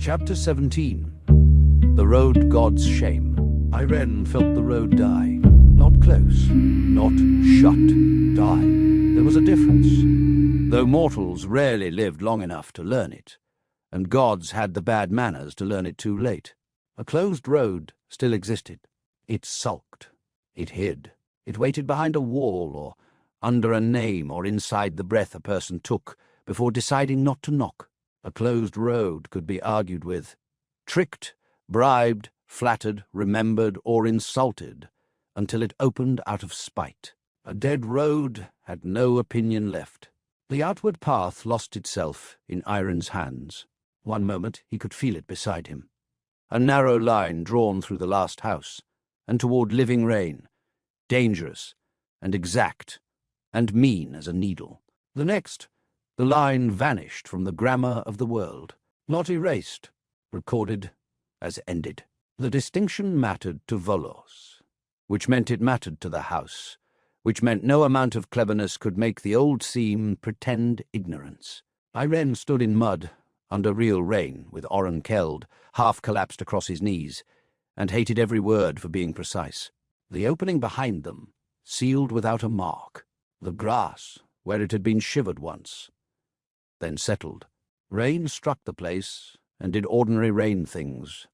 Chapter 17. The Road God's Shame. Iren felt the road die. Not close, not shut, die. There was a difference. Though mortals rarely lived long enough to learn it, and gods had the bad manners to learn it too late, a closed road still existed. It sulked. It hid. It waited behind a wall or under a name or inside the breath a person took before deciding not to knock. A closed road could be argued with, tricked, bribed, flattered, remembered, or insulted until it opened out of spite. A dead road had no opinion left. The outward path lost itself in Iren's hands. One moment he could feel it beside him. A narrow line drawn through the last house and toward living rain, dangerous and exact and mean as a needle. The next, the line vanished from the grammar of the world, not erased, recorded as ended. The distinction mattered to Volos, which meant it mattered to the house, which meant no amount of cleverness could make the old seam pretend ignorance. Iren stood in mud, under real rain, with Orren Keld half collapsed across his knees, and hated every word for being precise. The opening behind them, sealed without a mark. The grass, where it had been shivered once, then settled. Rain struck the place and did ordinary rain things.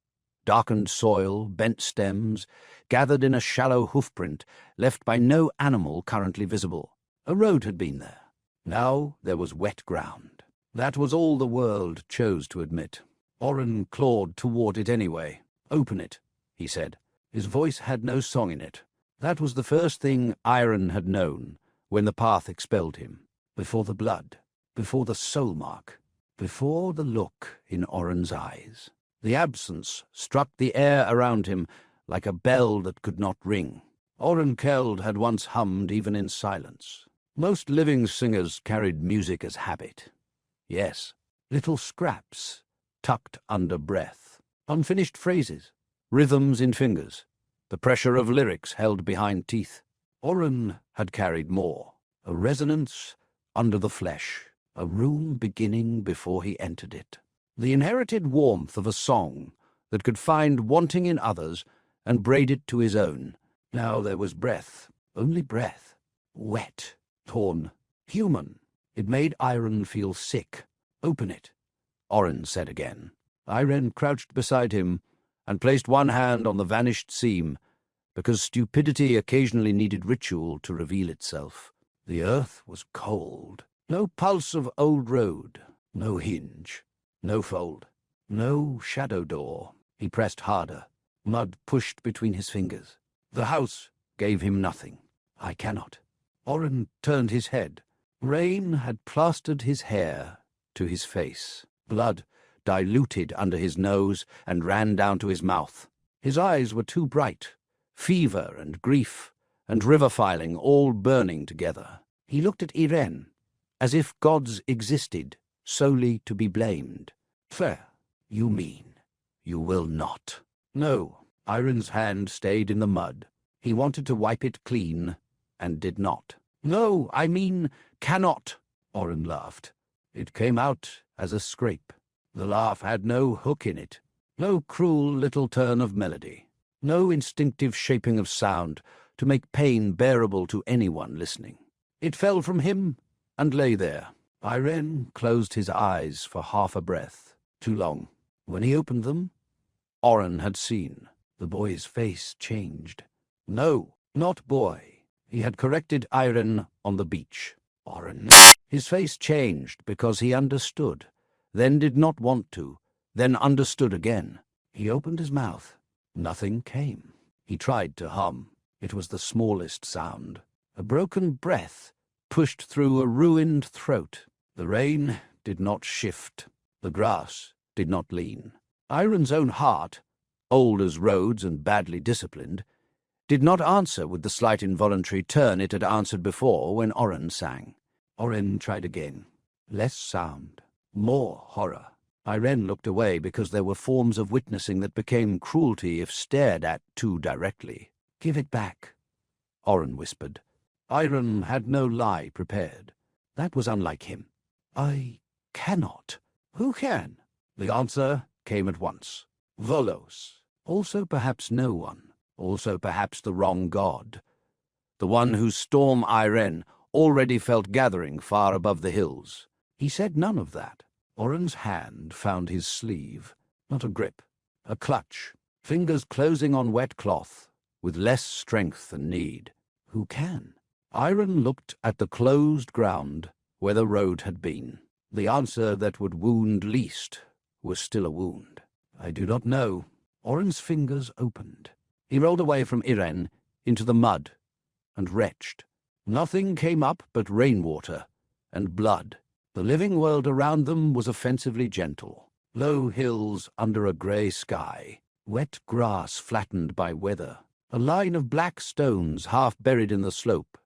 Darkened soil, bent stems, gathered in a shallow hoofprint left by no animal currently visible. A road had been there. Now there was wet ground. That was all the world chose to admit. Orren clawed toward it anyway. "Open it," he said. His voice had no song in it. That was the first thing Iren had known when the path expelled him. Before the blood, before the soul mark, before the look in Orren's eyes. The absence struck the air around him like a bell that could not ring. Orren Keld had once hummed even in silence. Most living singers carried music as habit. Yes, little scraps, tucked under breath. Unfinished phrases, rhythms in fingers, the pressure of lyrics held behind teeth. Orren had carried more, a resonance under the flesh, a room beginning before he entered it. The inherited warmth of a song that could find wanting in others and braid it to his own. Now there was breath, only breath, wet, torn, human. It made Iren feel sick. "Open it," Orren said again. Iren crouched beside him and placed one hand on the vanished seam, because stupidity occasionally needed ritual to reveal itself. The earth was cold. No pulse of old road, no hinge, no fold, no shadow door. He pressed harder. Mud pushed between his fingers. The house gave him nothing. "I cannot." Orren turned his head. Rain had plastered his hair to his face. Blood diluted under his nose and ran down to his mouth. His eyes were too bright. Fever and grief and river-filing all burning together. He looked at Iren, as if gods existed solely to be blamed. "Fair, you mean you will not." "No." Iren's hand stayed in the mud. He wanted to wipe it clean, and did not. "No, I mean cannot," Orren laughed. It came out as a scrape. The laugh had no hook in it, no cruel little turn of melody, no instinctive shaping of sound to make pain bearable to anyone listening. It fell from him and lay there. Iren closed his eyes for half a breath. Too long. When he opened them, Orren had seen. The boy's face changed. No, not boy. He had corrected Iren on the beach. Orren. His face changed because he understood, then did not want to, then understood again. He opened his mouth. Nothing came. He tried to hum. It was the smallest sound. A broken breath pushed through a ruined throat. The rain did not shift. The grass did not lean. Iren's own heart, old as roads and badly disciplined, did not answer with the slight involuntary turn it had answered before when Orren sang. Orren tried again. Less sound. More horror. Iren looked away because there were forms of witnessing that became cruelty if stared at too directly. "Give it back," Orren whispered. Iren had no lie prepared. That was unlike him. "I cannot." "Who can?" The answer came at once. Volos. Also perhaps no one. Also perhaps the wrong god. The one whose storm Iren already felt gathering far above the hills. He said none of that. Orren's hand found his sleeve. Not a grip. A clutch. Fingers closing on wet cloth, with less strength than need. Who can? Iren looked at the closed ground where the road had been. The answer that would wound least was still a wound. I do not know. Orren's fingers opened. He rolled away from Iren into the mud and retched. Nothing came up but rainwater and blood. The living world around them was offensively gentle. Low hills under a grey sky. Wet grass flattened by weather. A line of black stones half buried in the slope,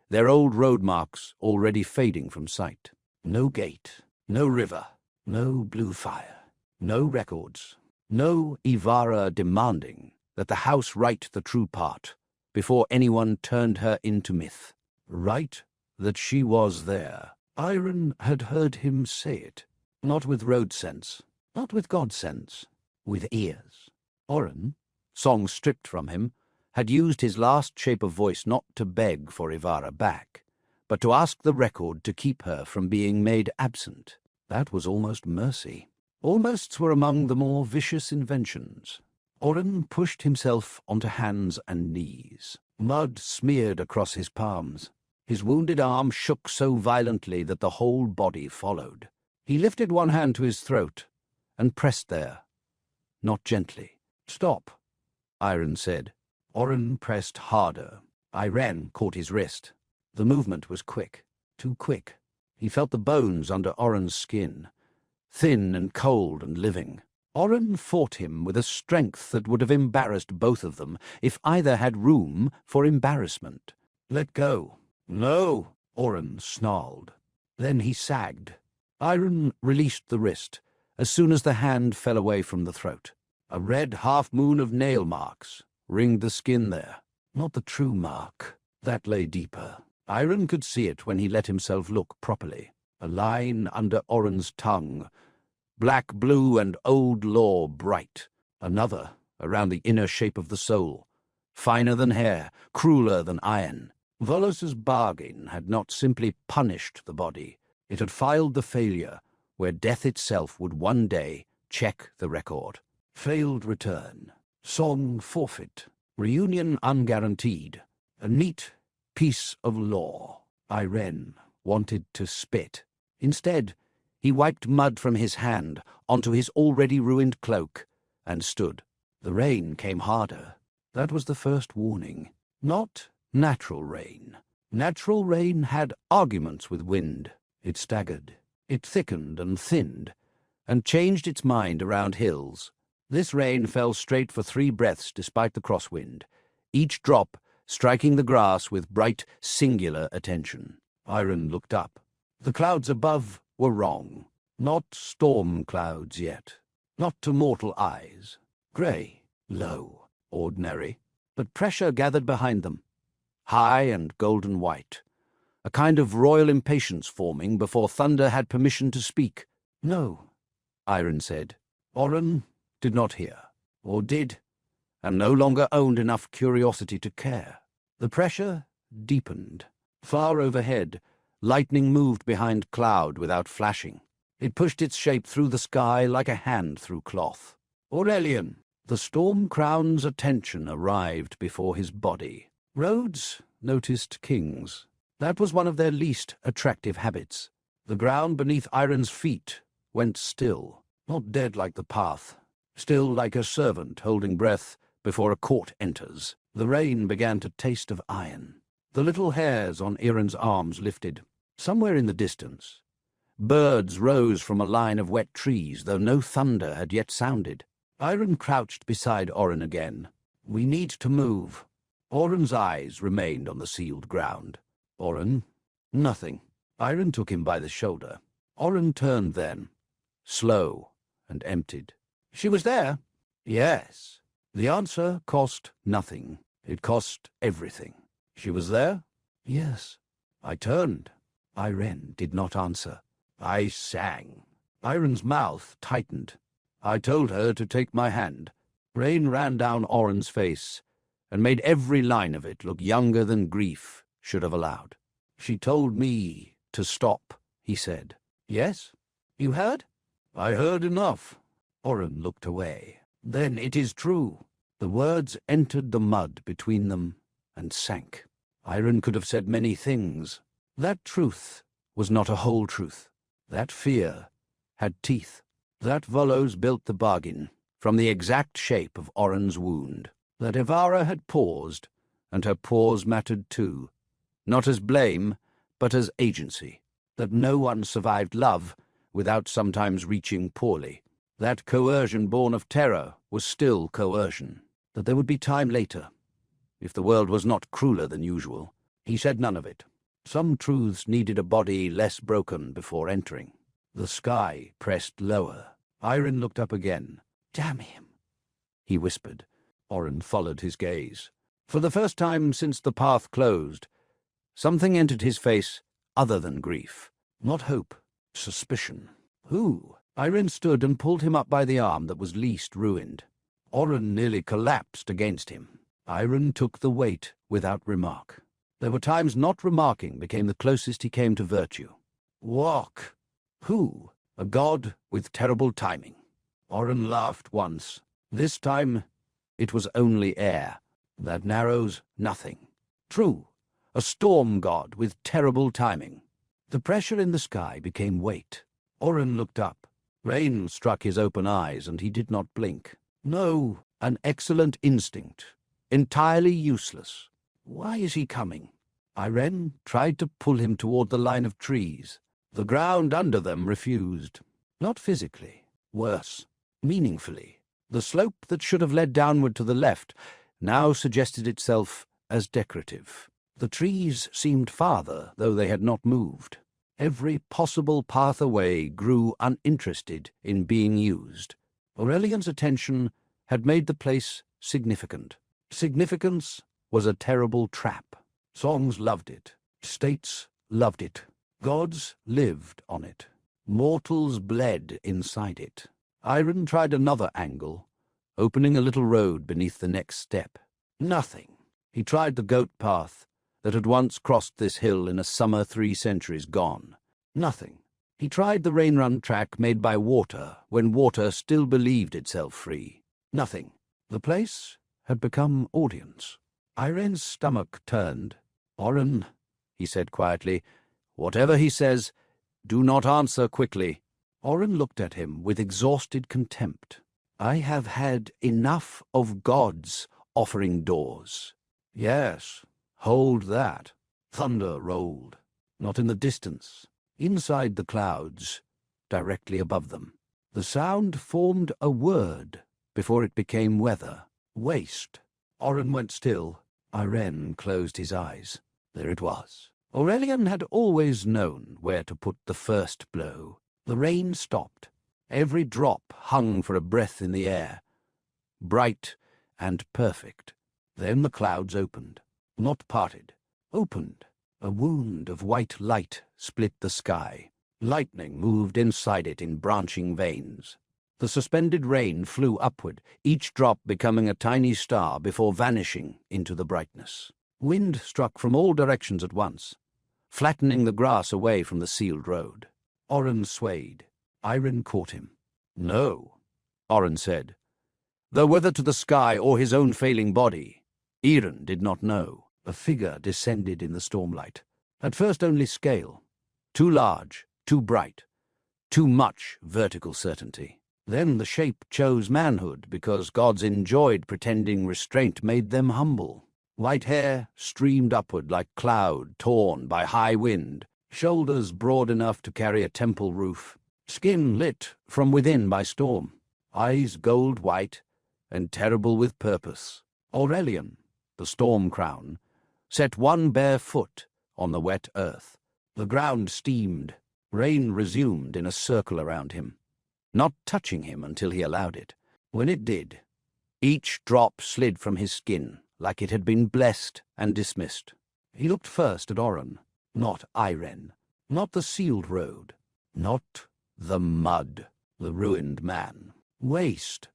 their old road marks already fading from sight. No gate, no river, no blue fire, no records, no Ivara demanding that the house write the true part before anyone turned her into myth. Right that she was there. Iren had heard him say it, not with road sense, not with God sense, with ears. Orren, song stripped from him, had used his last shape of voice not to beg for Ivara back, but to ask the record to keep her from being made absent. That was almost mercy. Almosts were among the more vicious inventions. Orren pushed himself onto hands and knees. Mud smeared across his palms. His wounded arm shook so violently that the whole body followed. He lifted one hand to his throat and pressed there, not gently. "Stop," Iren said. Orren pressed harder. Iren caught his wrist. The movement was quick, too quick. He felt the bones under Orren's skin, thin and cold and living. Orren fought him with a strength that would have embarrassed both of them if either had room for embarrassment. "Let go." "No," Orren snarled. Then he sagged. Iren released the wrist as soon as the hand fell away from the throat. A red half-moon of nail marks ringed the skin there. Not the true mark. That lay deeper. Iren could see it when he let himself look properly. A line under Orren's tongue, black, blue, and old law bright. Another around the inner shape of the soul, finer than hair, crueler than iron. Volos's bargain had not simply punished the body. It had filed the failure where death itself would one day check the record. Failed return. Song forfeit. Reunion unguaranteed. A neat piece of law. Iren wanted to spit. Instead, he wiped mud from his hand onto his already ruined cloak and stood. The rain came harder. That was the first warning. Not natural rain. Natural rain had arguments with wind. It staggered. It thickened and thinned, and changed its mind around hills. This rain fell straight for 3 breaths despite the crosswind, each drop striking the grass with bright, singular attention. Iren looked up. The clouds above were wrong. Not storm clouds yet. Not to mortal eyes. Grey, low, ordinary. But pressure gathered behind them. High and golden white. A kind of royal impatience forming before thunder had permission to speak. "No," Iren said. Orren did not hear, or did, and no longer owned enough curiosity to care. The pressure deepened. Far overhead, lightning moved behind cloud without flashing. It pushed its shape through the sky like a hand through cloth. Aurelion! The storm crown's attention arrived before his body. Roads noticed kings. That was one of their least attractive habits. The ground beneath Iren's feet went still, not dead like the path, still like a servant holding breath before a court enters. The rain began to taste of iron. The little hairs on Iren's arms lifted. Somewhere in the distance, birds rose from a line of wet trees, though no thunder had yet sounded. Iren crouched beside Orren again. "We need to move." Orren's eyes remained on the sealed ground. Orren, nothing. Iren took him by the shoulder. Orren turned then, slow and emptied. "She was there?" "Yes." The answer cost nothing. It cost everything. "She was there?" "Yes." I turned. Iren did not answer. I sang. Iren's mouth tightened. I told her to take my hand. Rain ran down Orren's face and made every line of it look younger than grief should have allowed. She told me to stop, he said. Yes? You heard? I heard enough. Orren looked away. Then it is true. The words entered the mud between them and sank. Iren could have said many things. That truth was not a whole truth. That fear had teeth. That Volos built the bargain from the exact shape of Orren's wound. That Ivara had paused, and her pause mattered too, not as blame, but as agency. That no one survived love without sometimes reaching poorly. That coercion born of terror was still coercion. That there would be time later, if the world was not crueler than usual. He said none of it. Some truths needed a body less broken before entering. The sky pressed lower. Iren looked up again. Damn him, he whispered. Orren followed his gaze. For the first time since the path closed, something entered his face other than grief. Not hope, suspicion. Who? Iren stood and pulled him up by the arm that was least ruined. Orren nearly collapsed against him. Iren took the weight without remark. There were times not remarking became the closest he came to virtue. Walk. Who? A god with terrible timing. Orren laughed once. This time it was only air. That narrows nothing. True, a storm god with terrible timing. The pressure in the sky became weight. Orren looked up. Rain struck his open eyes, and he did not blink. No, an excellent instinct. Entirely useless. Why is he coming? Iren tried to pull him toward the line of trees. The ground under them refused. Not physically. Worse. Meaningfully. The slope that should have led downward to the left now suggested itself as decorative. The trees seemed farther, though they had not moved. Every possible path away grew uninterested in being used. Aurelion's attention had made the place significant. Significance was a terrible trap. Songs loved it. States loved it. Gods lived on it. Mortals bled inside it. Iren tried another angle, opening a little road beneath the next step. Nothing. He tried the goat path that had once crossed this hill in a summer 3 centuries gone. Nothing. He tried the rain-run track made by water when water still believed itself free. Nothing. The place had become audience. Iren's stomach turned. Orren, he said quietly, whatever he says, do not answer quickly. Orren looked at him with exhausted contempt. I have had enough of gods offering doors. Yes, hold that. Thunder rolled. Not in the distance. Inside the clouds, directly above them. The sound formed a word before it became weather. Waste. Orren went still. Iren closed his eyes. There it was. Aurelion had always known where to put the first blow. The rain stopped. Every drop hung for a breath in the air. Bright and perfect. Then the clouds opened. Not parted. Opened. A wound of white light split the sky. Lightning moved inside it in branching veins. The suspended rain flew upward, each drop becoming a tiny star before vanishing into the brightness. Wind struck from all directions at once, flattening the grass away from the sealed road. Orren swayed. Iren caught him. No, Orren said, though whether to the sky or his own failing body, Iren did not know. A figure descended in the stormlight. At first only scale. Too large, too bright, too much vertical certainty. Then the shape chose manhood because gods enjoyed pretending restraint made them humble. White hair streamed upward like cloud torn by high wind, shoulders broad enough to carry a temple roof, skin lit from within by storm, eyes gold white and terrible with purpose. Aurelion, the storm crown, set one bare foot on the wet earth. The ground steamed. Rain resumed in a circle around him, not touching him until he allowed it. When it did, each drop slid from his skin like it had been blessed and dismissed. He looked first at Orren, not Iren, not the sealed road, not the mud, the ruined man. Waste,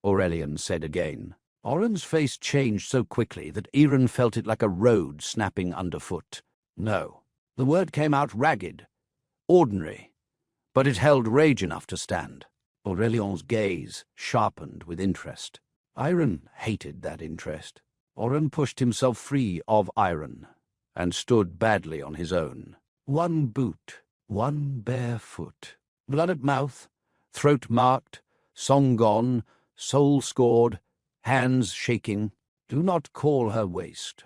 Aurelion said again. Orren's face changed so quickly that Iren felt it like a road snapping underfoot. No, the word came out ragged, ordinary, but it held rage enough to stand. Aurelion's gaze sharpened with interest. Iren hated that interest. Orren pushed himself free of Iren and stood badly on his own. One boot, one bare foot. Blood at mouth, throat marked, song gone, soul scored, hands shaking. Do not call her waste.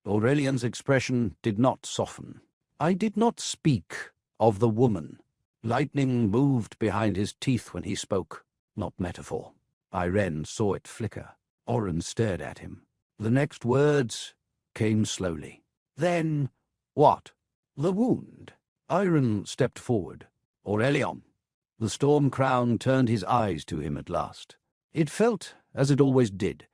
Aurelion's expression did not soften. I did not speak of the woman. Lightning moved behind his teeth when he spoke, not metaphor. Iren saw it flicker. Orren stared at him. The next words came slowly. Then, what? The wound. Iren stepped forward. Aurelion. The storm crown turned his eyes to him at last. It felt, as it always did,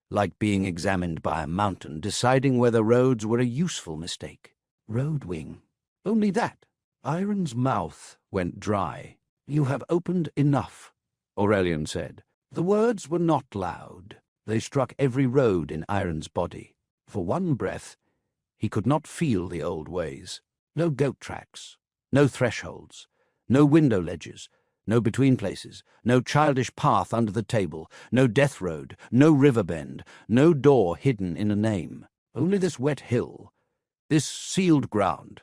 like being examined by a mountain, deciding whether roads were a useful mistake. Road wing. Only that. Iren's mouth went dry. You have opened enough, Aurelion said. The words were not loud. They struck every road in Iren's body. For one breath, he could not feel the old ways. No goat tracks, no thresholds, no window ledges, no between places, no childish path under the table, no death road, no river bend, no door hidden in a name. Only this wet hill, this sealed ground,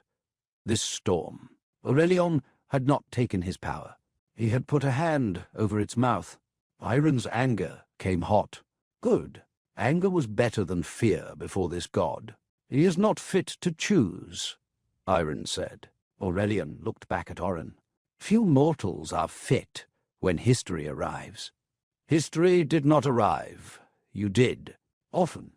this storm. Aurelion had not taken his power. He had put a hand over its mouth. Iren's anger came hot. Good. Anger was better than fear before this god. He is not fit to choose, Iren said. Aurelion looked back at Orren. Few mortals are fit when history arrives. History did not arrive. You did. Often.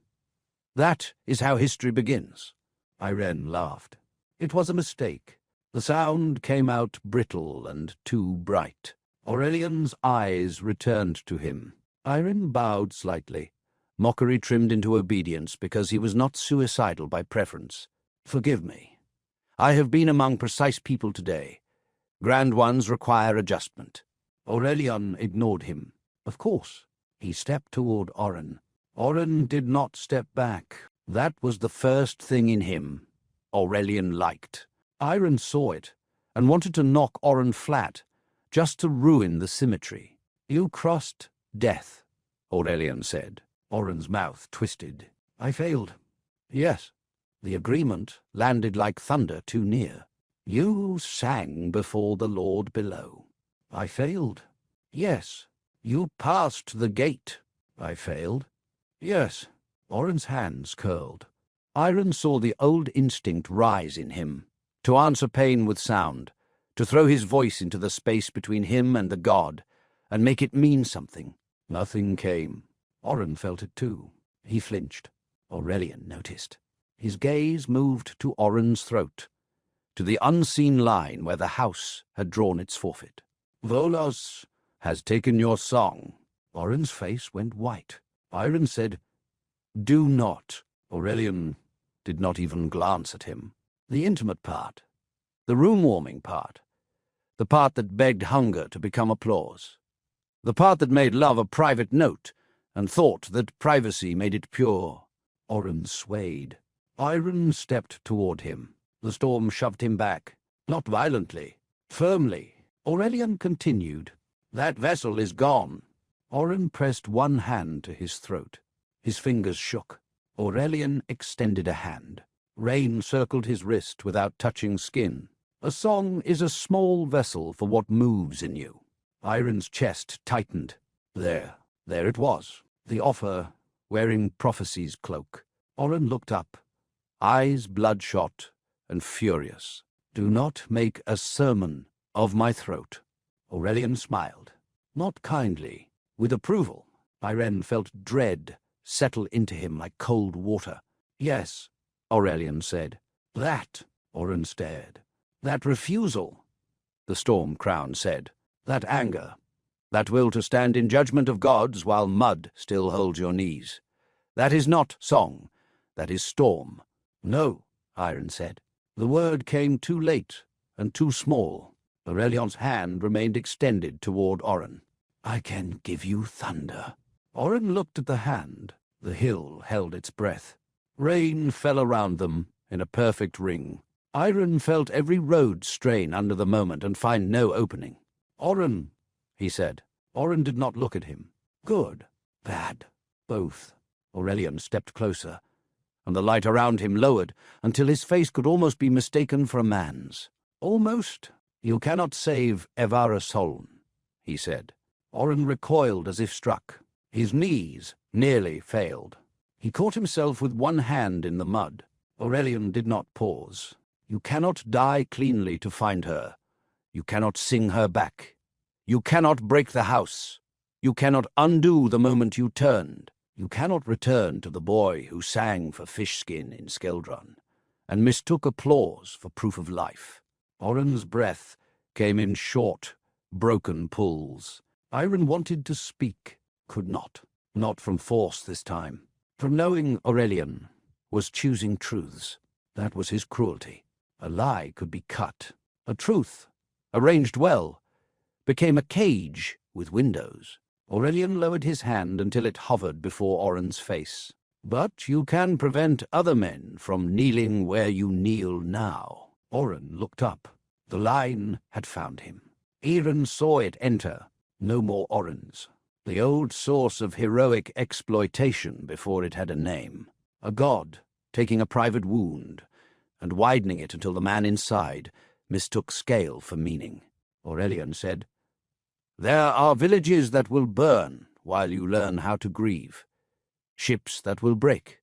That is how history begins. Iren laughed. It was a mistake. The sound came out brittle and too bright. Aurelion's eyes returned to him. Iren bowed slightly, mockery trimmed into obedience because he was not suicidal by preference. Forgive me. I have been among precise people today. Grand ones require adjustment. Aurelion ignored him. Of course. He stepped toward Orren. Orren did not step back. That was the first thing in him Aurelion liked. Iren saw it and wanted to knock Orren flat, just to ruin the symmetry. You crossed death, Aurelion said. Orren's mouth twisted. I failed. Yes. The agreement landed like thunder too near. You sang before the Lord below. I failed. Yes. You passed the gate. I failed. Yes. Orren's hands curled. Iren saw the old instinct rise in him, to answer pain with sound, to throw his voice into the space between him and the god, and make it mean something. Nothing came. Orren felt it too. He flinched. Aurelion noticed. His gaze moved to Orren's throat, to the unseen line where the house had drawn its forfeit. Volos has taken your song. Orren's face went white. Iren said, Do not. Aurelion did not even glance at him. The intimate part, the room-warming part, the part that begged hunger to become applause, the part that made love a private note and thought that privacy made it pure. Orren swayed. Iren stepped toward him. The storm shoved him back, not violently, firmly. Aurelion continued. That vessel is gone. Orren pressed one hand to his throat. His fingers shook. Aurelion extended a hand. Rain circled his wrist without touching skin. A song is a small vessel for what moves in you. Iren's chest tightened. There it was. The offer, wearing prophecy's cloak. Orren looked up, eyes bloodshot and furious. Do not make a sermon of my throat. Aurelion smiled. Not kindly, with approval. Iren felt dread settle into him like cold water. Yes, Aurelion said. That, Orren stared. That refusal, the storm crown said. That anger, that will to stand in judgment of gods while mud still holds your knees. That is not song, that is storm. No, Iren said. The word came too late and too small. Aurelion's hand remained extended toward Orren. I can give you thunder. Orren looked at the hand. The hill held its breath. Rain fell around them in a perfect ring. Iren felt every road strain under the moment and find no opening. Orren, he said. Orren did not look at him. Good. Bad. Both. Aurelion stepped closer, and the light around him lowered until his face could almost be mistaken for a man's. Almost. You cannot save Evara's Soln, he said. Orren recoiled as if struck. His knees nearly failed. He caught himself with one hand in the mud. Aurelion did not pause. You cannot die cleanly to find her. You cannot sing her back. You cannot break the house. You cannot undo the moment you turned. You cannot return to the boy who sang for Fishskin in Skeldron and mistook applause for proof of life. Orren's breath came in short, broken pulls. Iren wanted to speak, could not. Not from force this time. From knowing Aurelion was choosing truths. That was his cruelty. A lie could be cut. A truth, arranged well, became a cage with windows. Aurelion lowered his hand until it hovered before Orren's face. But you can prevent other men from kneeling where you kneel now. Orren looked up. The line had found him. Iren saw it enter. No more Orrens. The old source of heroic exploitation before it had a name. A god taking a private wound and widening it until the man inside mistook scale for meaning. Aurelion said, There are villages that will burn while you learn how to grieve. Ships that will break.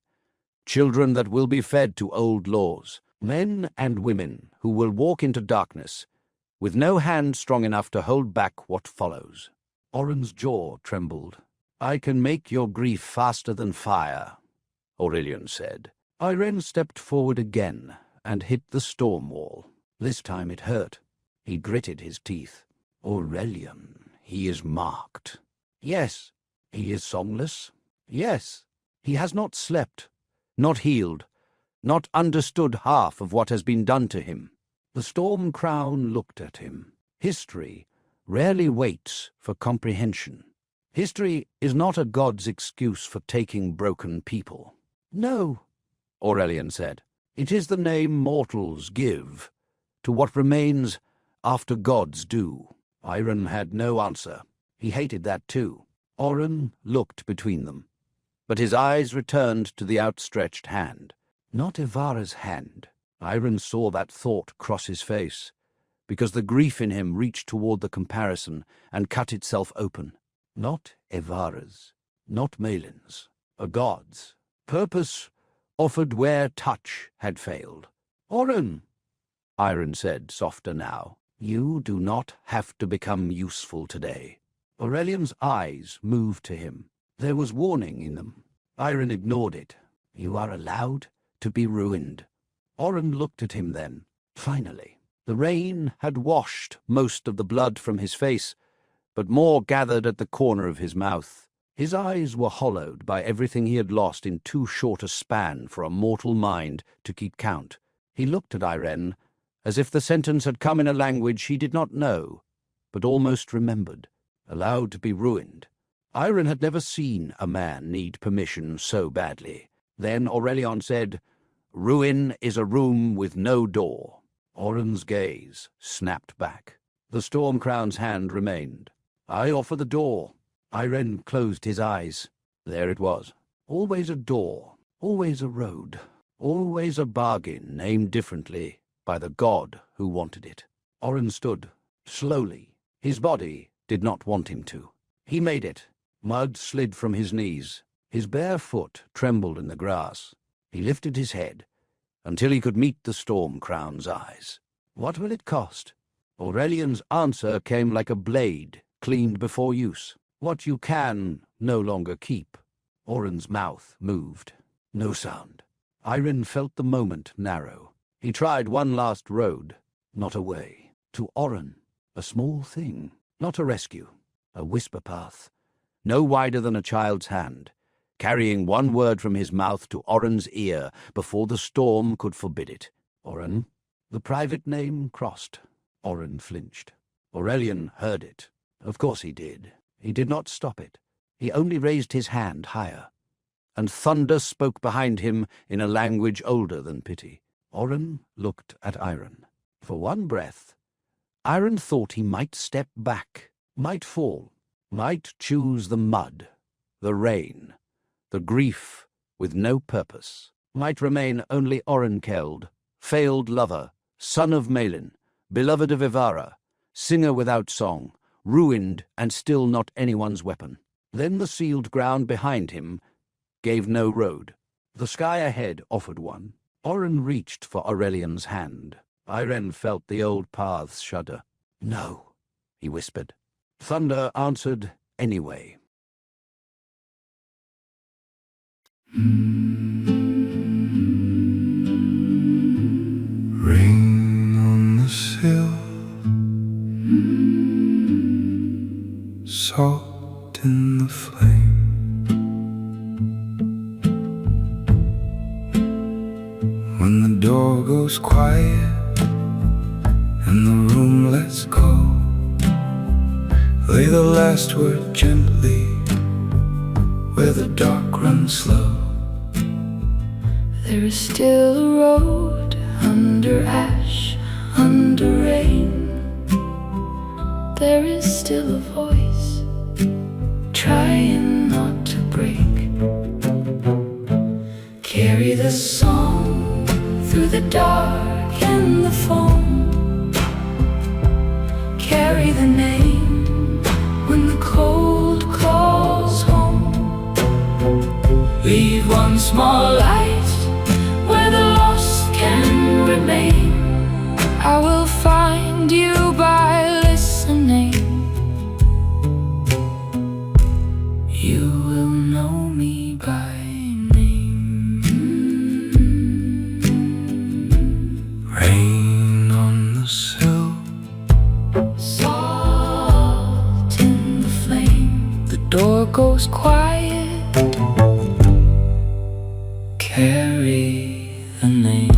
Children that will be fed to old laws. Men and women who will walk into darkness with no hand strong enough to hold back what follows. Orren's jaw trembled. I can make your grief faster than fire, Aurelion said. Iren stepped forward again and hit the storm wall. This time it hurt. He gritted his teeth. Aurelion, he is marked. Yes, he is songless. Yes, he has not slept, not healed, not understood half of what has been done to him. The storm crown looked at him. History rarely waits for comprehension. History is not a god's excuse for taking broken people. No, Aurelion said. It is the name mortals give to what remains after gods do. Iren had no answer. He hated that too. Orren looked between them, but his eyes returned to the outstretched hand. Not Evara's hand. Iren saw that thought cross his face, because the grief in him reached toward the comparison and cut itself open. Not Evara's, not Malin's, a god's. Purpose offered where touch had failed. Orren, Iren said, softer now, you do not have to become useful today. Aurelion's eyes moved to him. There was warning in them. Iren ignored it. You are allowed to be ruined. Orren looked at him then. Finally, the rain had washed most of the blood from his face, but more gathered at the corner of his mouth. His eyes were hollowed by everything he had lost in too short a span for a mortal mind to keep count. He looked at Iren as if the sentence had come in a language he did not know, but almost remembered. Allowed to be ruined. Iren had never seen a man need permission so badly. Then Aurelion said, Ruin is a room with no door. Orren's gaze snapped back. The Storm Crown's hand remained. I offer the door. Iren closed his eyes. There it was. Always a door. Always a road. Always a bargain named differently by the god who wanted it. Orren stood, slowly. His body did not want him to. He made it. Mud slid from his knees. His bare foot trembled in the grass. He lifted his head until he could meet the Storm Crown's eyes. What will it cost? Aurelion's answer came like a blade cleaned before use. What you can no longer keep. Orren's mouth moved. No sound. Iren felt the moment narrow. He tried one last road. Not a way. To Orren. A small thing. Not a rescue. A whisper path. No wider than a child's hand, carrying one word from his mouth to Orren's ear before the storm could forbid it. Orren. The private name crossed. Orren flinched. Aurelion heard it. Of course he did. He did not stop it. He only raised his hand higher. And thunder spoke behind him in a language older than pity. Orren looked at Iren. For one breath, Iren thought he might step back, might fall, might choose the mud, the rain, the grief with no purpose, might remain only Orrenkeld, failed lover, son of Malin, beloved of Ivara, singer without song, ruined and still not anyone's weapon. Then the sealed ground behind him gave no road. The sky ahead offered one. Orren reached for Aurelion's hand. Iren felt the old paths shudder. "No," he whispered. Thunder answered anyway. Rain on the sill, salt in the flame. When the door goes quiet and the room lets go, lay the last word gently where the dark runs slow. There is still a road under ash, under rain. There is still a voice trying not to break. Carry the song through the dark and the foam. Carry the name when the cold calls home. Leave one small light where the lost can remain. I will find you by listening. You will know me by name. Rain on the sill, Salt in the flame. The door goes quiet. Carry the name.